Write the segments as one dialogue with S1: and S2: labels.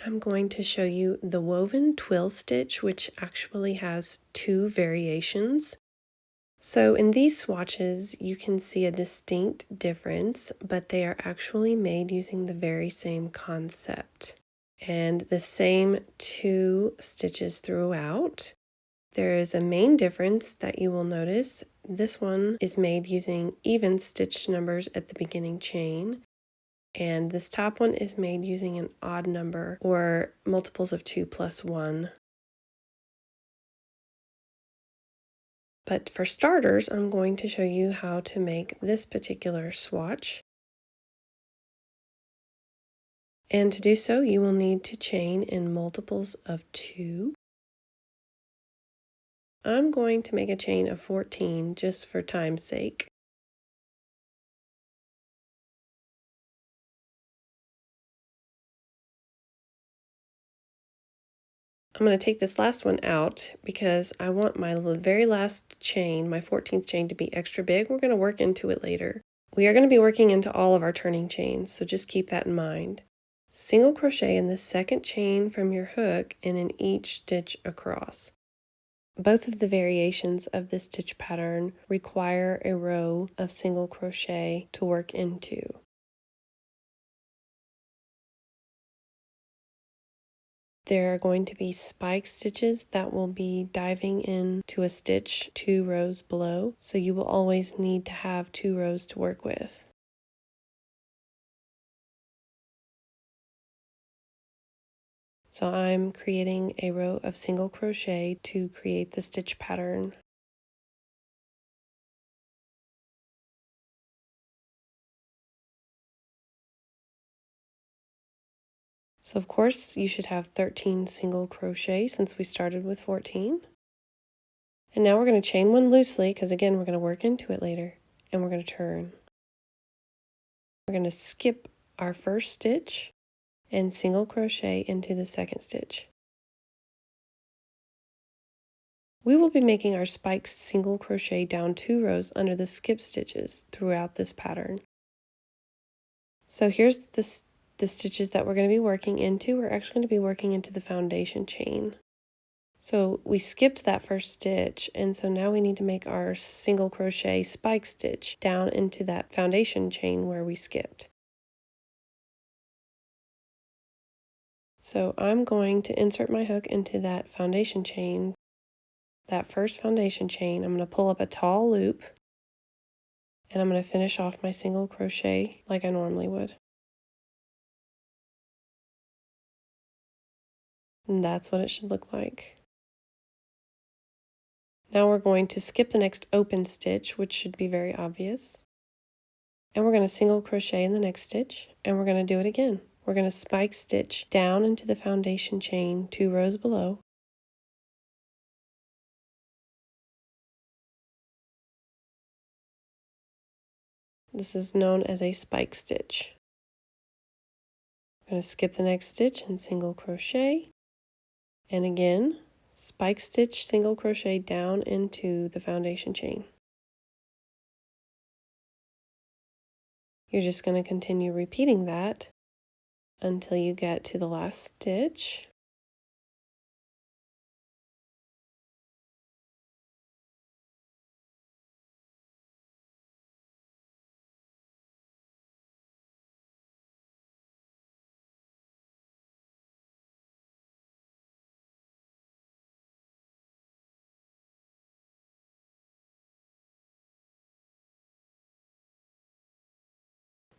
S1: I'm going to show you the Woven Twill Stitch, which actually has two variations. So in these swatches, you can see a distinct difference, but they are actually made using the very same concept and the same two stitches throughout. There is a main difference that you will notice. This one is made using even stitch numbers at the beginning chain, and this top one is made using an odd number or multiples of 2 plus 1. But for starters, I'm going to show you how to make this particular swatch. And to do so, you will need to chain in multiples of 2. I'm going to make a chain of 14 just for time's sake. I'm going to take this last one out because I want my very last chain, my 14th chain, to be extra big. We're going to work into it later. We are going to be working into all of our turning chains, so just keep that in mind. Single crochet in the second chain from your hook and in each stitch across. Both of the variations of this stitch pattern require a row of single crochet to work into. There are going to be spike stitches that will be diving into a stitch 2 rows below, so you will always need to have 2 rows to work with. So I'm creating a row of single crochet to create the stitch pattern. So of course you should have 13 single crochet since we started with 14. And now we're going to chain one loosely because again we're going to work into it later, and we're going to turn. We're going to skip our first stitch and single crochet into the second stitch. We will be making our spikes single crochet down 2 rows under the skip stitches throughout this pattern. So here's the stitches that we're going to be working into. We're actually going to be working into the foundation chain. So we skipped that first stitch, and so now we need to make our single crochet spike stitch down into that foundation chain where we skipped. So I'm going to insert my hook into that foundation chain, that first foundation chain. I'm going to pull up a tall loop, and I'm going to finish off my single crochet like I normally would. And that's what it should look like. Now we're going to skip the next open stitch, which should be very obvious. And we're going to single crochet in the next stitch, and we're going to do it again. We're going to spike stitch down into the foundation chain 2 rows below. This is known as a spike stitch. I'm going to skip the next stitch and single crochet. And again, spike stitch, single crochet down into the foundation chain. You're just going to continue repeating that until you get to the last stitch.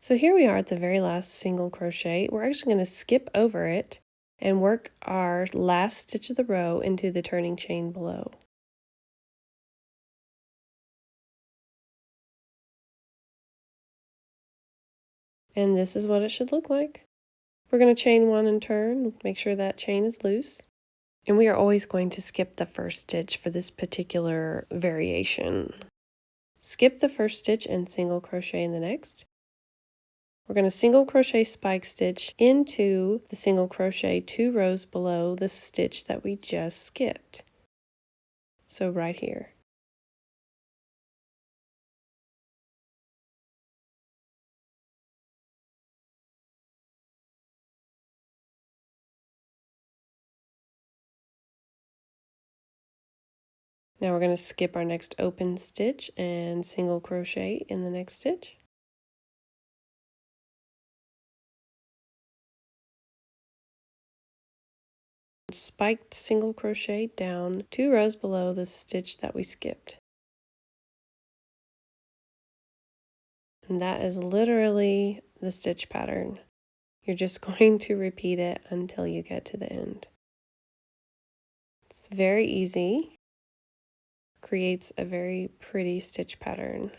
S1: So here we are at the very last single crochet. We're actually going to skip over it and work our last stitch of the row into the turning chain below. And this is what it should look like. We're going to chain 1 and turn, make sure that chain is loose. And we are always going to skip the first stitch for this particular variation. Skip the first stitch and single crochet in the next. We're going to single crochet spike stitch into the single crochet 2 rows below the stitch that we just skipped. So right here. Now we're going to skip our next open stitch and single crochet in the next stitch. Spiked single crochet down 2 rows below the stitch that we skipped. And that is literally the stitch pattern. You're just going to repeat it until you get to the end. It's very easy. Creates a very pretty stitch pattern.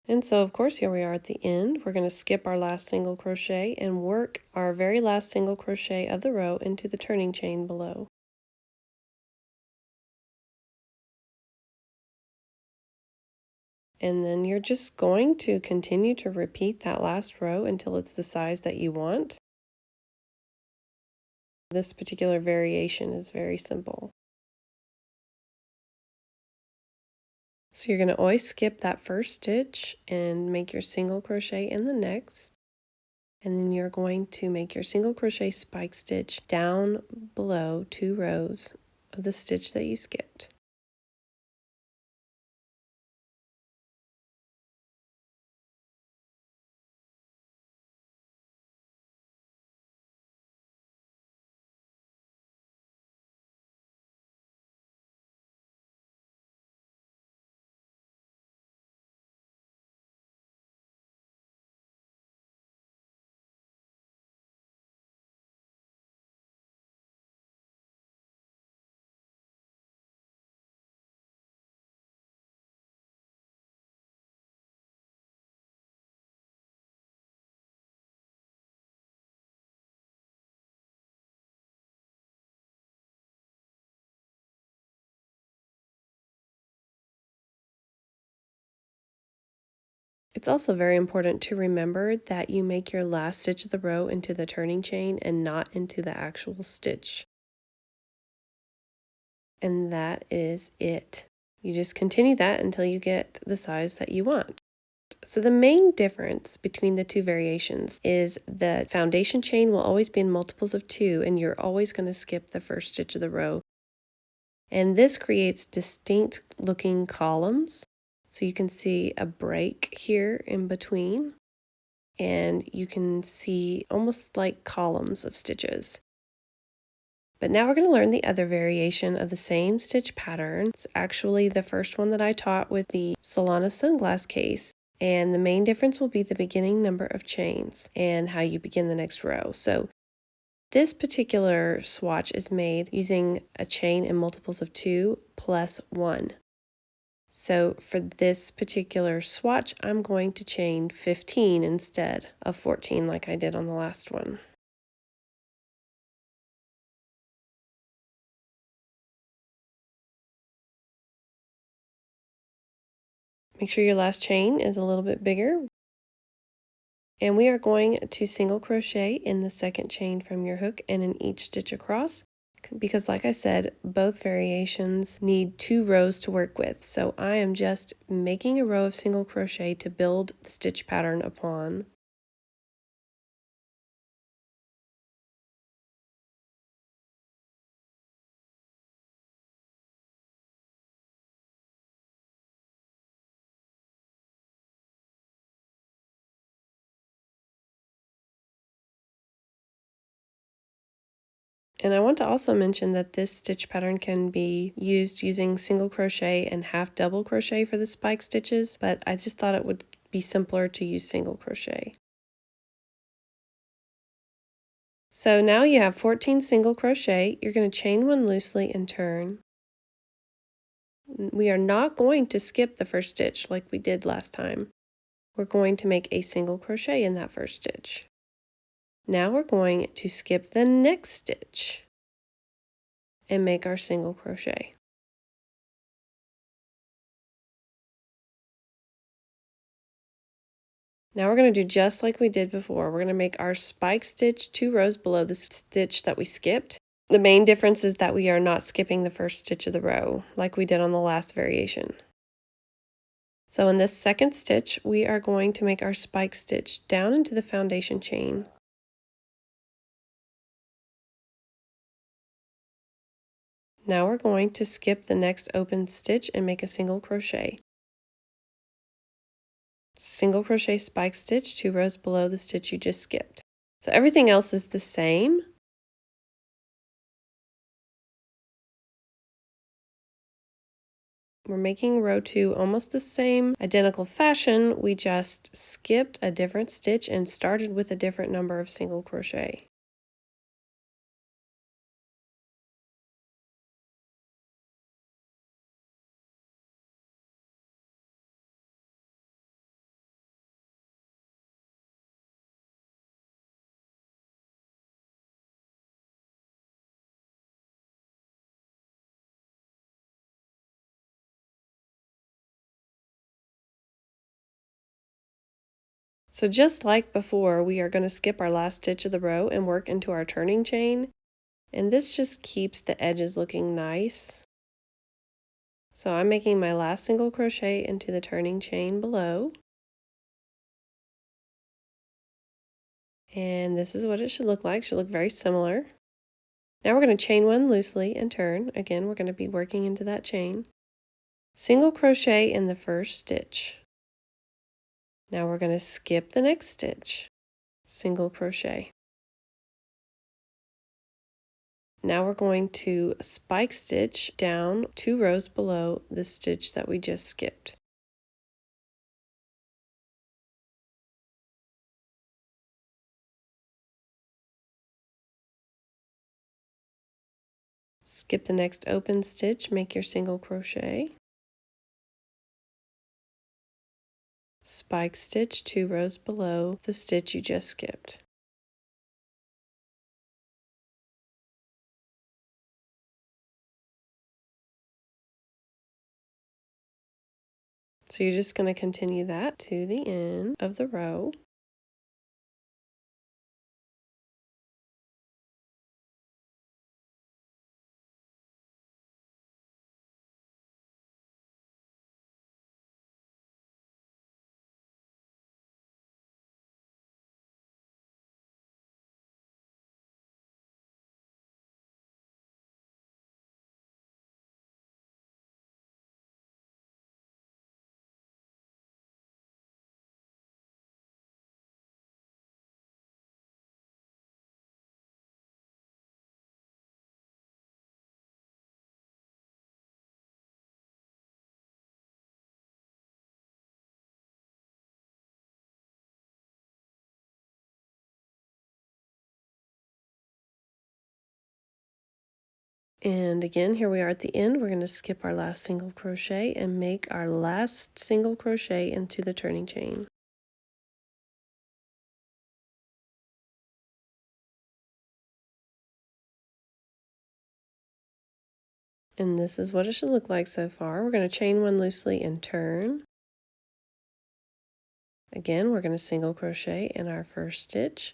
S1: And so of course here we are at the end. We're going to skip our last single crochet and work our very last single crochet of the row into the turning chain below. And then you're just going to continue to repeat that last row until it's the size that you want. This particular variation is very simple. So you're going to always skip that first stitch and make your single crochet in the next. And then you're going to make your single crochet spike stitch down below 2 rows of the stitch that you skipped. It's also very important to remember that you make your last stitch of the row into the turning chain and not into the actual stitch. And that is it. You just continue that until you get the size that you want. So the main difference between the two variations is the foundation chain will always be in multiples of 2 and you're always going to skip the first stitch of the row. And this creates distinct looking columns. So you can see a break here in between and you can see almost like columns of stitches. But now we're going to learn the other variation of the same stitch pattern. It's actually the first one that I taught with the Solana sunglass case. And the main difference will be the beginning number of chains and how you begin the next row. So this particular swatch is made using a chain in multiples of 2 plus 1. So for this particular swatch, I'm going to chain 15 instead of 14 like I did on the last one. Make sure your last chain is a little bit bigger. And we are going to single crochet in the second chain from your hook and in each stitch across, because like I said, both variations need 2 rows to work with. So I am just making a row of single crochet to build the stitch pattern upon. And I want to also mention that this stitch pattern can be used using single crochet and half double crochet for the spike stitches, but I just thought it would be simpler to use single crochet. So now you have 14 single crochet. You're going to chain 1 loosely and turn. We are not going to skip the first stitch like we did last time. We're going to make a single crochet in that first stitch. Now we're going to skip the next stitch and make our single crochet. Now we're going to do just like we did before. We're going to make our spike stitch 2 rows below the stitch that we skipped. The main difference is that we are not skipping the first stitch of the row like we did on the last variation. So in this second stitch, we are going to make our spike stitch down into the foundation chain. Now we're going to skip the next open stitch and make a single crochet. Single crochet spike stitch 2 rows below the stitch you just skipped. So everything else is the same. We're making row 2 almost the same identical fashion. We just skipped a different stitch and started with a different number of single crochet. So just like before, we are going to skip our last stitch of the row and work into our turning chain. And this just keeps the edges looking nice. So I'm making my last single crochet into the turning chain below. And this is what it should look like. It should look very similar. Now we're going to chain 1 loosely and turn. Again, we're going to be working into that chain. Single crochet in the first stitch. Now we're going to skip the next stitch. Single crochet. Now we're going to spike stitch down 2 rows below the stitch that we just skipped. Skip the next open stitch, make your single crochet. Spike stitch 2 rows below the stitch you just skipped. So you're just going to continue that to the end of the row. And again, here we are at the end. We're going to skip our last single crochet and make our last single crochet into the turning chain. And this is what it should look like so far. We're going to chain 1 loosely and turn. Again, we're going to single crochet in our first stitch.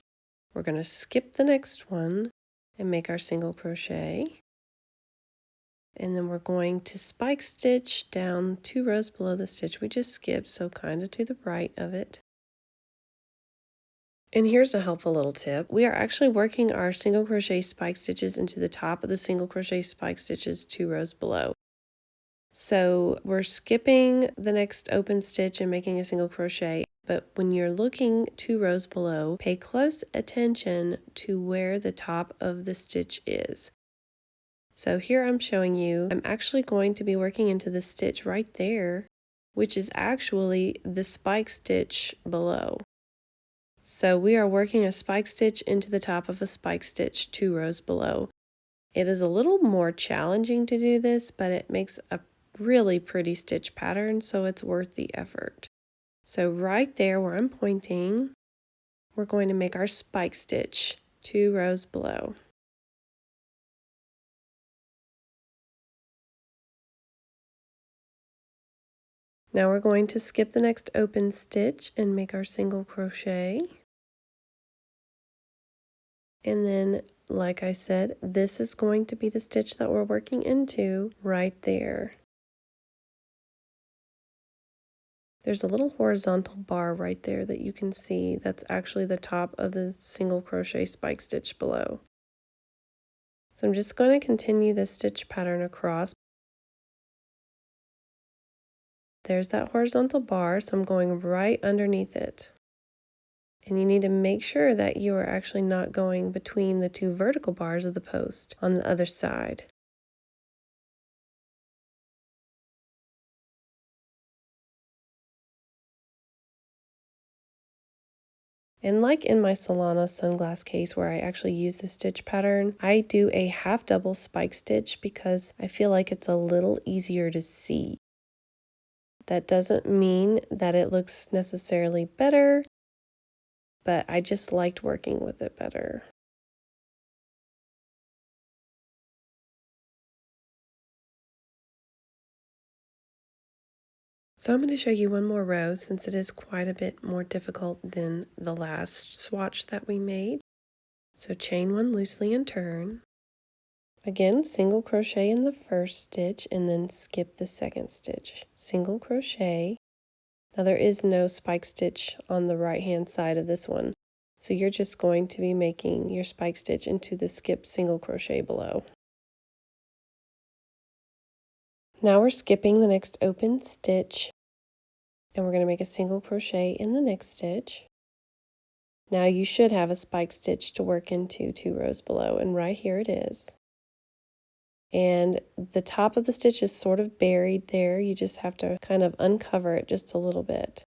S1: We're going to skip the next one and make our single crochet. And then we're going to spike stitch down 2 rows below the stitch we just skipped, so kind of to the right of it. And here's a helpful little tip. We are actually working our single crochet spike stitches into the top of the single crochet spike stitches 2 rows below. So we're skipping the next open stitch and making a single crochet, but when you're looking 2 rows below, pay close attention to where the top of the stitch is. So here I'm showing you, I'm actually going to be working into the stitch right there, which is actually the spike stitch below. So we are working a spike stitch into the top of a spike stitch 2 rows below. It is a little more challenging to do this, but it makes a really pretty stitch pattern, so it's worth the effort. So right there where I'm pointing, we're going to make our spike stitch 2 rows below. Now we're going to skip the next open stitch and make our single crochet. And then, like I said, this is going to be the stitch that we're working into right there. There's a little horizontal bar right there that you can see. That's actually the top of the single crochet spike stitch below. So I'm just going to continue this stitch pattern across. There's that horizontal bar, so I'm going right underneath it. And you need to make sure that you are actually not going between the two vertical bars of the post on the other side. And like in my Solana sunglass case where I actually use the stitch pattern, I do a half double spike stitch because I feel like it's a little easier to see. That doesn't mean that it looks necessarily better, but I just liked working with it better. So I'm going to show you one more row since it is quite a bit more difficult than the last swatch that we made. So chain one loosely and turn. Again, single crochet in the first stitch and then skip the second stitch. Single crochet. Now there is no spike stitch on the right hand side of this one. So you're just going to be making your spike stitch into the skip single crochet below. Now we're skipping the next open stitch and we're going to make a single crochet in the next stitch. Now you should have a spike stitch to work into 2 rows below, and right here it is. And the top of the stitch is sort of buried there. You just have to kind of uncover it just a little bit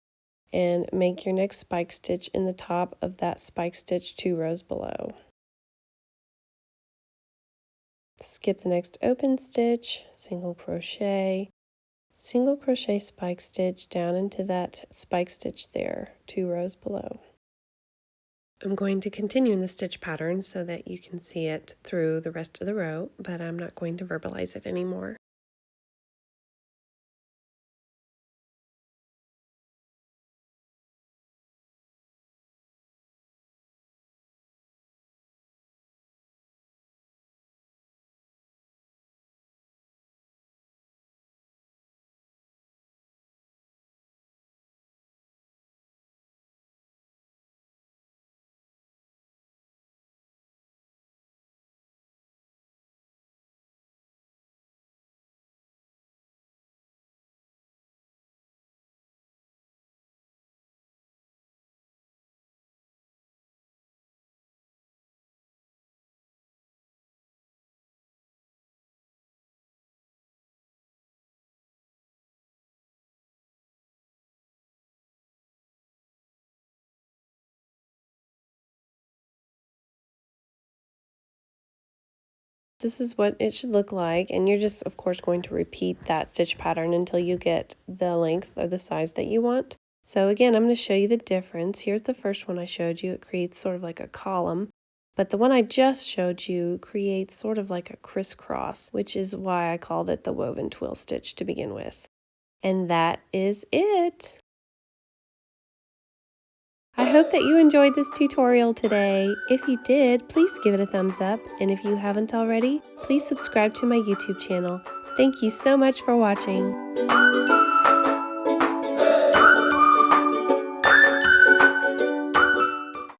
S1: and make your next spike stitch in the top of that spike stitch 2 rows below. Skip the next open stitch, single crochet spike stitch down into that spike stitch there, 2 rows below. I'm going to continue in the stitch pattern so that you can see it through the rest of the row, but I'm not going to verbalize it anymore. This is what it should look like, and you're just of course going to repeat that stitch pattern until you get the length or the size that you want. So again, I'm going to show you the difference. Here's the first one I showed you. It creates sort of like a column, but the one I just showed you creates sort of like a crisscross, which is why I called it the woven twill stitch to begin with. And that is it. I hope that you enjoyed this tutorial today. If you did, please give it a thumbs up, and if you haven't already, please subscribe to my YouTube channel. Thank you so much for watching.